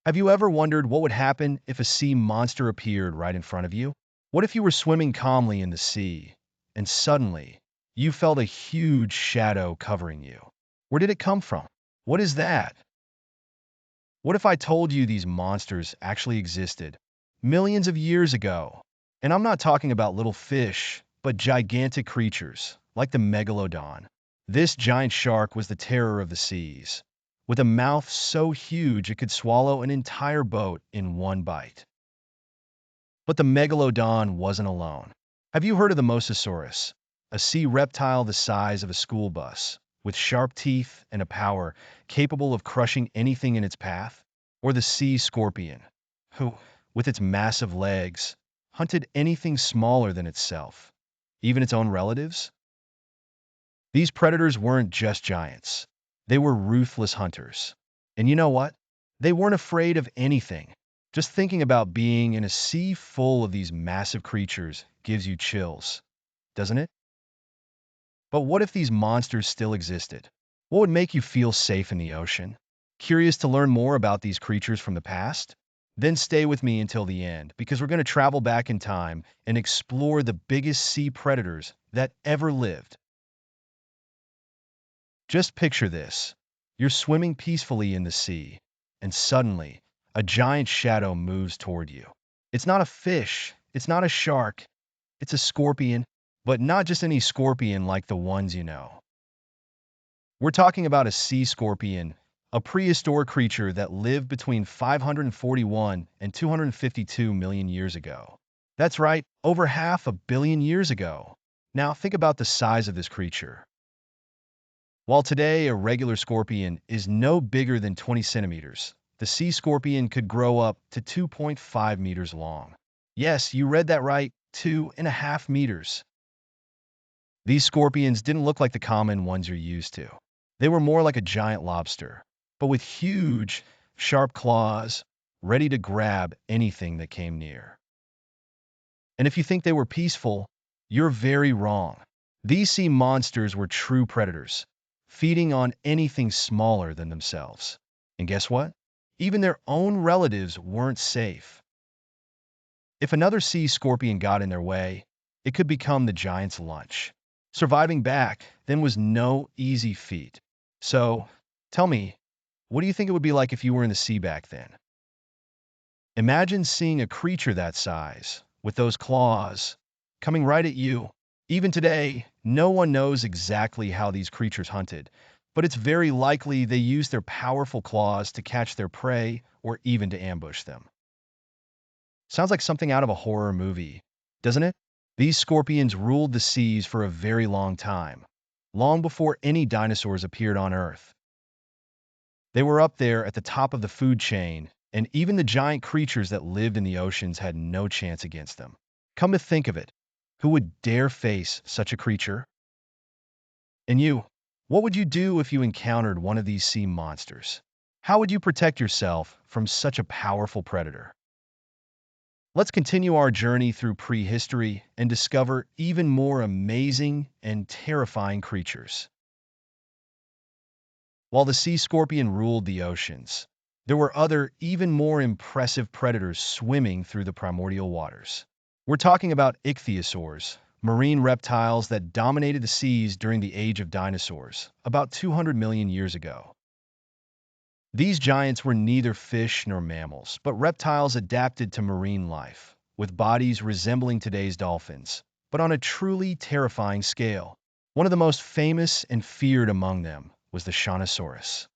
Have you ever wondered what would happen if a sea monster appeared right in front of you? What if you were swimming calmly in the sea, and suddenly you felt a huge shadow covering you? Where did it come from? What is that? What if I told you these monsters actually existed millions of years ago? And I'm not talking about little fish, but gigantic creatures, like the Megalodon. This giant shark was the terror of the seas, with a mouth so huge it could swallow an entire boat in one bite. But the Megalodon wasn't alone. Have you heard of the Mosasaurus, a sea reptile the size of a school bus, with sharp teeth and a power capable of crushing anything in its path? Or the sea scorpion, who, with its massive legs, hunted anything smaller than itself, even its own relatives? These predators weren't just giants. They were ruthless hunters. And you know what? They weren't afraid of anything. Just thinking about being in a sea full of these massive creatures gives you chills, doesn't it? But what if these monsters still existed? What would make you feel safe in the ocean? Curious to learn more about these creatures from the past? Then stay with me until the end, because we're going to travel back in time and explore the biggest sea predators that ever lived. Just picture this. You're swimming peacefully in the sea, and suddenly, a giant shadow moves toward you. It's not a fish, it's not a shark, it's a scorpion, but not just any scorpion like the ones you know. We're talking about a sea scorpion, a prehistoric creature that lived between 541 and 252 million years ago. That's right, over half a billion years ago. Now think about the size of this creature. While today a regular scorpion is no bigger than 20 centimeters, the sea scorpion could grow up to 2.5 meters long. Yes, you read that right, 2.5 meters. These scorpions didn't look like the common ones you're used to. They were more like a giant lobster, but with huge, sharp claws, ready to grab anything that came near. And if you think they were peaceful, you're very wrong. These sea monsters were true predators, feeding on anything smaller than themselves. And guess what? Even their own relatives weren't safe. If another sea scorpion got in their way, it could become the giant's lunch. Surviving back then was no easy feat. So, tell me, what do you think it would be like if you were in the sea back then? Imagine seeing a creature that size, with those claws, coming right at you. Even today, no one knows exactly how these creatures hunted, but it's very likely they used their powerful claws to catch their prey or even to ambush them. Sounds like something out of a horror movie, doesn't it? These scorpions ruled the seas for a very long time, long before any dinosaurs appeared on Earth. They were up there at the top of the food chain, and even the giant creatures that lived in the oceans had no chance against them. Come to think of it, who would dare face such a creature? And you, what would you do if you encountered one of these sea monsters? How would you protect yourself from such a powerful predator? Let's continue our journey through prehistory and discover even more amazing and terrifying creatures. While the sea scorpion ruled the oceans, there were other, even more impressive predators swimming through the primordial waters. We're talking about ichthyosaurs, marine reptiles that dominated the seas during the age of dinosaurs, about 200 million years ago. These giants were neither fish nor mammals, but reptiles adapted to marine life, with bodies resembling today's dolphins, but on a truly terrifying scale. One of the most famous and feared among them was the Shanosaurus.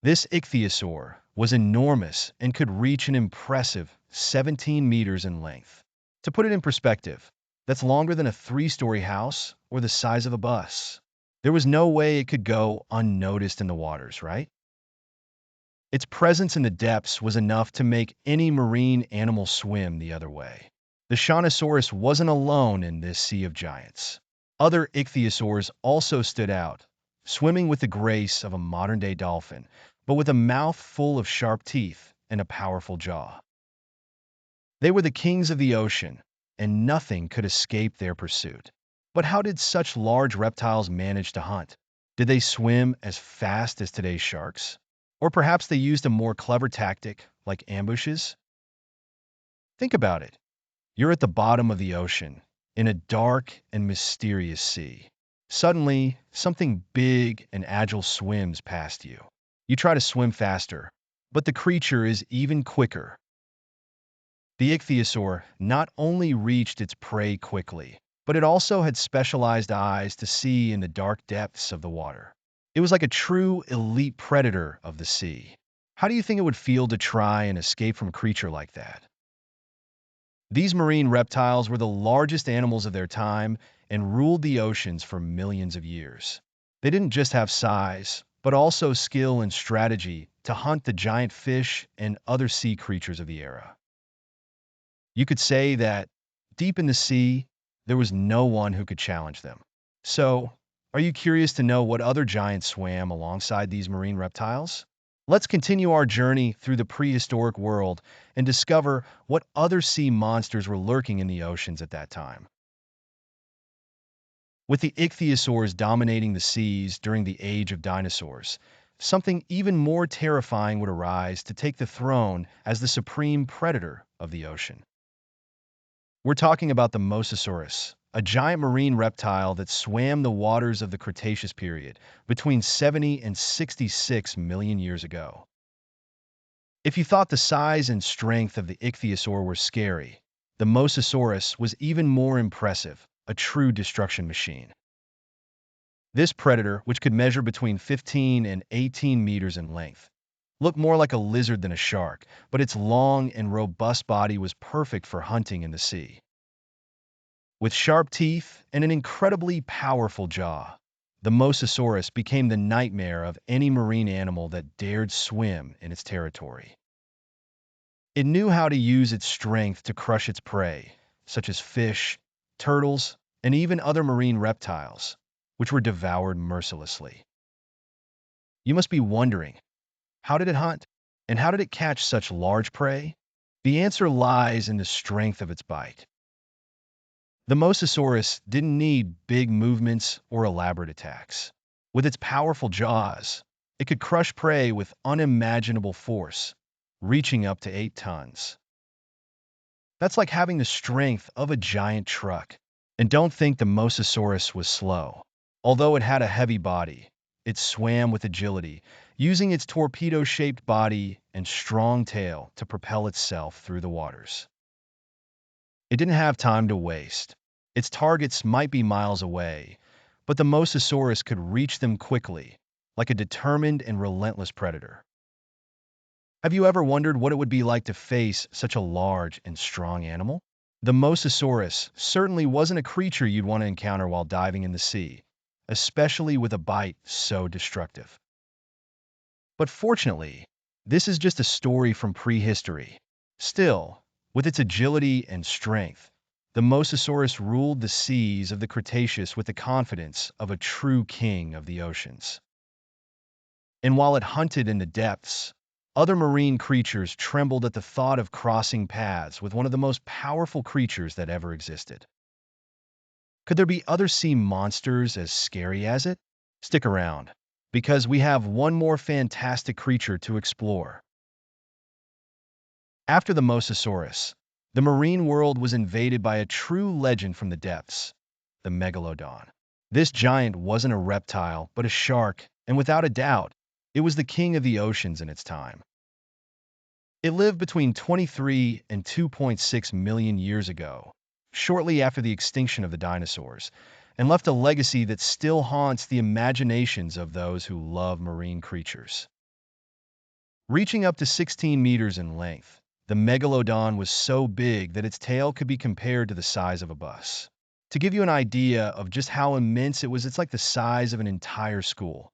This ichthyosaur was enormous and could reach an impressive 17 meters in length. To put it in perspective, that's longer than a three-story house or the size of a bus. There was no way it could go unnoticed in the waters, right? Its presence in the depths was enough to make any marine animal swim the other way. The Shanosaurus wasn't alone in this sea of giants. Other ichthyosaurs also stood out, swimming with the grace of a modern-day dolphin, but with a mouth full of sharp teeth and a powerful jaw. They were the kings of the ocean, and nothing could escape their pursuit. But how did such large reptiles manage to hunt? Did they swim as fast as today's sharks? Or perhaps they used a more clever tactic, like ambushes? Think about it. You're at the bottom of the ocean, in a dark and mysterious sea. Suddenly, something big and agile swims past you. You try to swim faster, but the creature is even quicker. The ichthyosaur not only reached its prey quickly, but it also had specialized eyes to see in the dark depths of the water. It was like a true elite predator of the sea. How do you think it would feel to try and escape from a creature like that? These marine reptiles were the largest animals of their time and ruled the oceans for millions of years. They didn't just have size, but also skill and strategy to hunt the giant fish and other sea creatures of the era. You could say that deep in the sea, there was no one who could challenge them. So, are you curious to know what other giants swam alongside these marine reptiles? Let's continue our journey through the prehistoric world and discover what other sea monsters were lurking in the oceans at that time. With the ichthyosaurs dominating the seas during the age of dinosaurs, something even more terrifying would arise to take the throne as the supreme predator of the ocean. We're talking about the Mosasaurus, a giant marine reptile that swam the waters of the Cretaceous period between 70 and 66 million years ago. If you thought the size and strength of the ichthyosaur were scary, the Mosasaurus was even more impressive, a true destruction machine. This predator, which could measure between 15 and 18 meters in length, looked more like a lizard than a shark, but its long and robust body was perfect for hunting in the sea. With sharp teeth and an incredibly powerful jaw, the Mosasaurus became the nightmare of any marine animal that dared swim in its territory. It knew how to use its strength to crush its prey, such as fish, turtles, and even other marine reptiles, which were devoured mercilessly. You must be wondering, how did it hunt? And how did it catch such large prey? The answer lies in the strength of its bite. The Mosasaurus didn't need big movements or elaborate attacks. With its powerful jaws, it could crush prey with unimaginable force, reaching up to 8 tons. That's like having the strength of a giant truck. And don't think the Mosasaurus was slow. Although it had a heavy body, it swam with agility, using its torpedo-shaped body and strong tail to propel itself through the waters. It didn't have time to waste. Its targets might be miles away, but the Mosasaurus could reach them quickly, like a determined and relentless predator. Have you ever wondered what it would be like to face such a large and strong animal? The Mosasaurus certainly wasn't a creature you'd want to encounter while diving in the sea, especially with a bite so destructive. But fortunately, this is just a story from prehistory. Still, with its agility and strength, the Mosasaurus ruled the seas of the Cretaceous with the confidence of a true king of the oceans. And while it hunted in the depths, other marine creatures trembled at the thought of crossing paths with one of the most powerful creatures that ever existed. Could there be other sea monsters as scary as it? Stick around, because we have one more fantastic creature to explore. After the Mosasaurus, the marine world was invaded by a true legend from the depths, the Megalodon. This giant wasn't a reptile, but a shark, and without a doubt, it was the king of the oceans in its time. It lived between 23 and 2.6 million years ago, shortly after the extinction of the dinosaurs, and left a legacy that still haunts the imaginations of those who love marine creatures. Reaching up to 16 meters in length, the Megalodon was so big that its tail could be compared to the size of a bus. To give you an idea of just how immense it was, it's like the size of an entire school.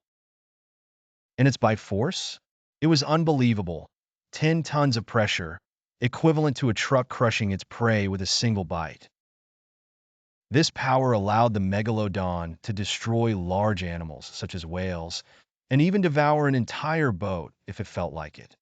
And its bite force? It was unbelievable. 10 tons of pressure, equivalent to a truck crushing its prey with a single bite. This power allowed the Megalodon to destroy large animals, such as whales, and even devour an entire boat if it felt like it.